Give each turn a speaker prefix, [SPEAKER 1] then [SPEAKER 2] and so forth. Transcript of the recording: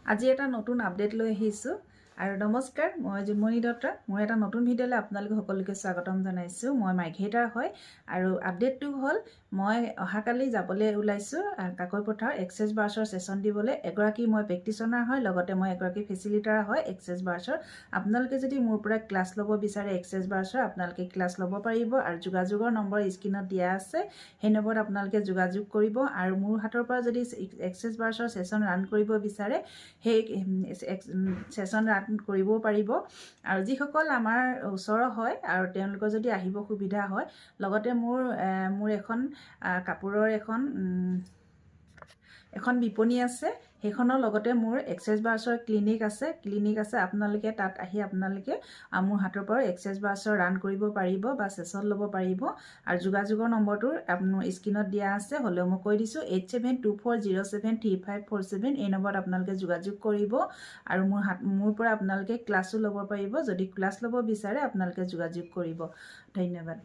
[SPEAKER 1] আজি এটা নতুন আপডেট লৈ আহিছোঁ আৰু নমস্কাৰ মই জুমনি দত্ত মোৰ এটা নতুন ভিডিঅ'লৈ আপোনালোক সকলোকে স্বাগতম জনাইছোঁ মই মাইঘেটাৰ হয় আৰু আপডেটটো হ'ল মই অহাকালি যাবলৈ ওলাইছোঁ কাকৈপথাৰ এক্সেছ বাৰ্ছৰ সেশন দিবলৈ এগৰাকী মই প্ৰেক্টিশনাৰ হয় লগতে মই এগৰাকী ফেচিলিটাৰ হয় এক্সেছ বাৰ্ছৰ আপোনালোকে যদি মোৰ পৰা ক্লাছ ল'ব বিচাৰে এক্সেছ বাৰ্ছৰ আপোনালোকে ক্লাছ ল'ব পাৰিব আৰু যোগাযোগৰ নম্বৰ স্ক্ৰীনত দিয়া আছে সেই নম্বৰত আপোনালোকে যোগাযোগ কৰিব আৰু মোৰ হাতৰ পৰা যদি এক্সেছ বাৰ্ছৰ সেশন ৰান কৰিব বিচাৰে সেই সেশন ৰান কৰিবও পাৰিব আৰু যিসকল আমাৰ ওচৰৰ হয় আৰু তেওঁলোকৰ যদি আহিব সুবিধা হয় লগতে মোৰ এখন কাপোৰৰ এখন বিপণী আছে সেইখনৰ লগতে মোৰ এক্সেছ বাৰ্ছৰ ক্লিনিক আছে আপোনালোকে তাত আহি আপোনালোকে মোৰ হাতৰ পৰা এক্সেছ বাৰ্ছৰ ৰান কৰিব পাৰিব বা সেশন ল'ব পাৰিব আৰু যোগাযোগৰ নম্বৰটো আপোনাৰ স্ক্ৰীনত দিয়া আছে হ'লেও মই কৈ দিছোঁ 8724073547 এই নম্বৰত আপোনালোকে যোগাযোগ কৰিব আৰু মোৰ পৰা আপোনালোকে ক্লাছো ল'ব পাৰিব যদি ক্লাছ ল'ব বিচাৰে আপোনালোকে যোগাযোগ কৰিব ধন্যবাদ।